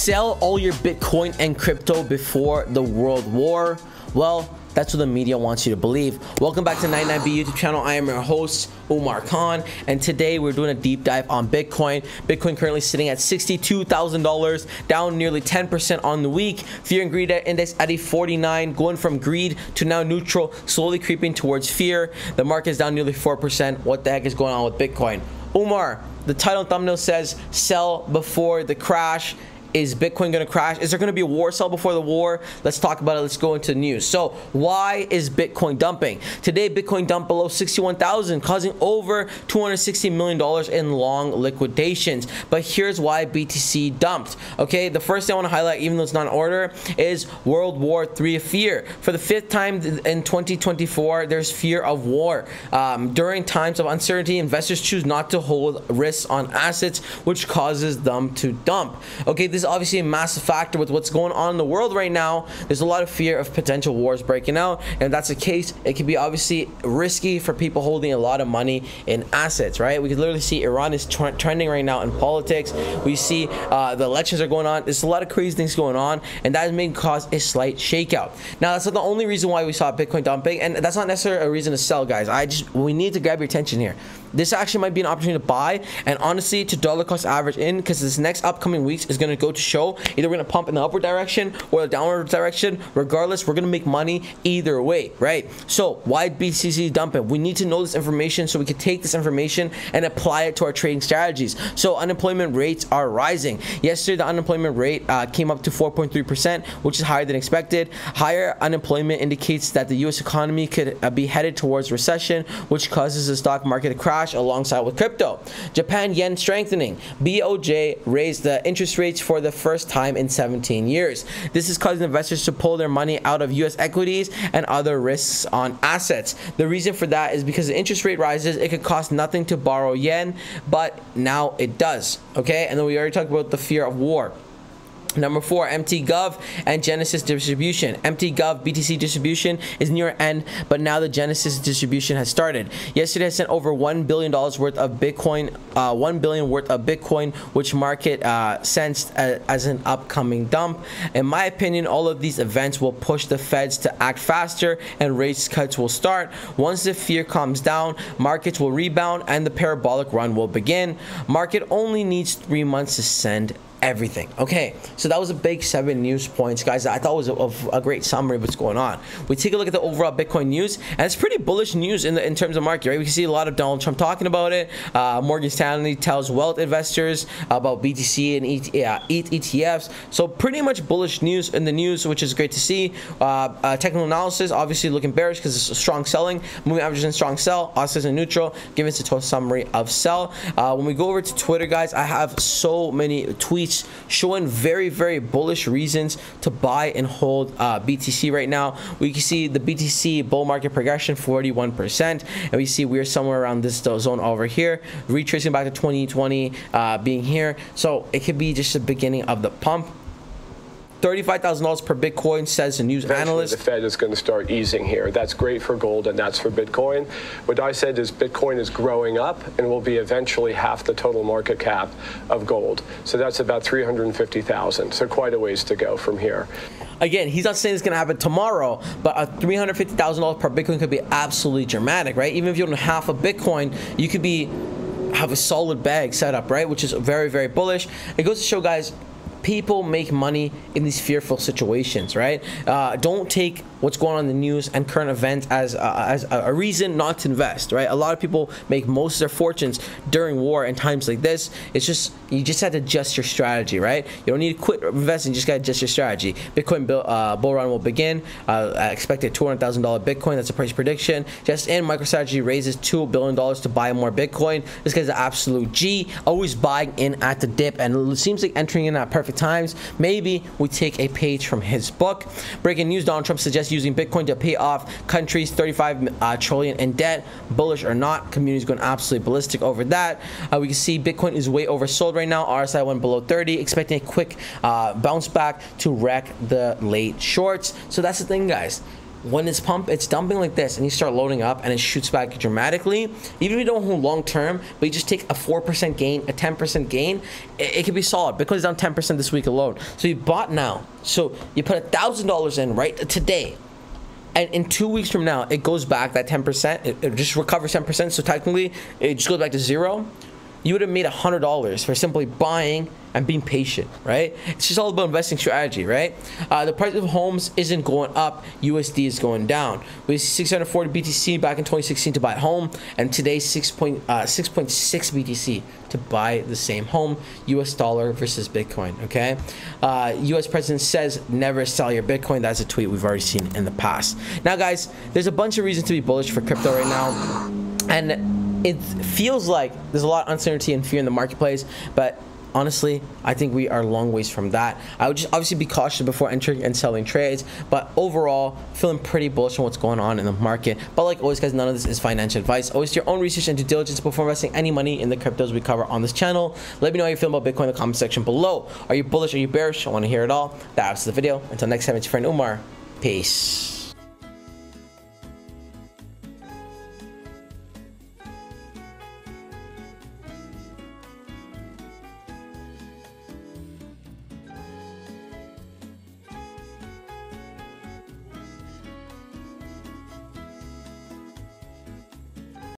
Sell all your Bitcoin and crypto before the world war. Well, that's what the media wants you to believe. Welcome back to 99B YouTube channel. I am your host, Umar Khan, and today we're doing a deep dive on Bitcoin. Bitcoin currently sitting at $62,000, down nearly 10% on the week. Fear and greed index at a 49, going from greed to now neutral, slowly creeping towards fear. The market is down nearly 4%. What the heck is going on with Bitcoin? Umar, the title and thumbnail says, sell before the crash. Is Bitcoin going to crash? Is there going to be a war sell before the war? Let's talk about it. Let's go into the news. So why is Bitcoin dumping? Today, Bitcoin dumped below 61,000, causing over $260 million in long liquidations. But here's why BTC dumped. Okay, the first thing I want to highlight, even though it's not in order, is World War III fear. For the fifth time in 2024, there's fear of war. During times of uncertainty, investors choose not to hold risks on assets, which causes them to dump. Okay, this is obviously a massive factor with what's going on in the world right now. There's a lot of fear of potential wars breaking out, and if that's the case, it can be obviously risky for people holding a lot of money in assets, right? We can literally see Iran is trending right now in politics. We see the elections are going on. There's a lot of crazy things going on, and that may cause a slight shakeout. Now, that's not the only reason why we saw Bitcoin dumping, and that's not necessarily a reason to sell, guys. We need to grab your attention here. This actually might be an opportunity to buy, and honestly, to dollar cost average in, because this next upcoming weeks is going to go to show either we're going to pump in the upward direction or the downward direction. Regardless, we're going to make money either way, right? So why BTC dumping? We need to know this information so we can take this information and apply it to our trading strategies. So unemployment rates are rising. Yesterday, the unemployment rate came up to 4.3%, which is higher than expected. Higher unemployment indicates that the U.S. economy could be headed towards recession, which causes the stock market to crash alongside with crypto. Japan yen strengthening. BOJ raised the interest rates for the first time in 17 years. This is causing investors to pull their money out of U.S. equities and other risks on assets. The reason for that is because the interest rate rises, it could cost nothing to borrow yen, but now it does. Okay, and then we already talked about the fear of war. Number 4, MT.gov and Genesis distribution. MT.gov BTC distribution is near end, but now the Genesis distribution has started. Yesterday, I sent over $1 billion worth of Bitcoin, $1 billion worth of Bitcoin, which market sensed as an upcoming dump. In my opinion, all of these events will push the Feds to act faster, and rate cuts will start. Once the fear calms down, markets will rebound, and the parabolic run will begin. Market only needs 3 months to send everything. Okay, so that was a big 7 news points, guys. I thought was a great summary of what's going on. We take a look at the overall Bitcoin news, and it's pretty bullish news in terms of market, right? We can see a lot of Donald Trump talking about it. Morgan Stanley tells wealth investors about BTC and ETFs. So pretty much bullish news in the news, which is great to see. Technical analysis obviously looking bearish because it's strong selling. Moving averages in strong sell, oscillators in neutral. Give us a total summary of sell. When we go over to Twitter, guys, I have so many tweets showing very bullish reasons to buy and hold BTC right now. We can see the BTC bull market progression 41%, and we see we're somewhere around this zone over here, retracing back to 2020 being here. So it could be just the beginning of the pump. $35,000 per Bitcoin, says the news analyst. The Fed is going to start easing here. That's great for gold, and that's for Bitcoin. What I said is Bitcoin is growing up and will be eventually half the total market cap of gold. So that's about 350,000. So quite a ways to go from here. Again, he's not saying it's going to happen tomorrow, but a $350,000 per Bitcoin could be absolutely dramatic, right? Even if you own half a Bitcoin, you could have a solid bag set up, right? Which is very bullish. It goes to show, guys, people make money in these fearful situations, right? Don't take what's going on in the news and current events as a reason not to invest, right? A lot of people make most of their fortunes during war and times like this. It's just, you just have to adjust your strategy, right? You don't need to quit investing, you just got to adjust your strategy. Bitcoin bull run will begin. Expected $200,000 Bitcoin, that's a price prediction. Just in, MicroStrategy raises $2 billion to buy more Bitcoin. This guy's an absolute G, always buying in at the dip, and it seems like entering in at perfect times. Maybe we take a page from his book. Breaking news, Donald Trump suggests using Bitcoin to pay off countries $35 trillion in debt. Bullish or not, community's going absolutely ballistic over that. We can see Bitcoin is way oversold right now. RSI went below 30, expecting a quick bounce back to wreck the late shorts. So that's the thing, guys. when it's dumping like this, and you start loading up and it shoots back dramatically, even if you don't hold long term, but you just take a 4% gain, a 10% gain, it could be solid. Bitcoin's down 10% this week alone. So you bought now. So you put $1,000 in right today. And in 2 weeks from now, it goes back that 10%. It just recovers 10%. So technically, it just goes back to zero. You would have made $100 for simply buying and being patient, right? It's just all about investing strategy, right? The price of homes isn't going up. USD is going down. We see 640 BTC back in 2016 to buy a home, and today 6.6 BTC to buy the same home. US dollar versus Bitcoin, okay? US president says never sell your Bitcoin. That's a tweet we've already seen in the past. Now, guys, there's a bunch of reasons to be bullish for crypto right now, and it feels like there's a lot of uncertainty and fear in the marketplace, but honestly, I think we are a long ways from that. I would just obviously be cautious before entering and selling trades, but overall, feeling pretty bullish on what's going on in the market. But like always, guys, none of this is financial advice. Always do your own research and due diligence before investing any money in the cryptos we cover on this channel. Let me know how you feel about Bitcoin in the comment section below. Are you bullish? Are you bearish? I want to hear it all. That's the video. Until next time, it's your friend Umar. Peace.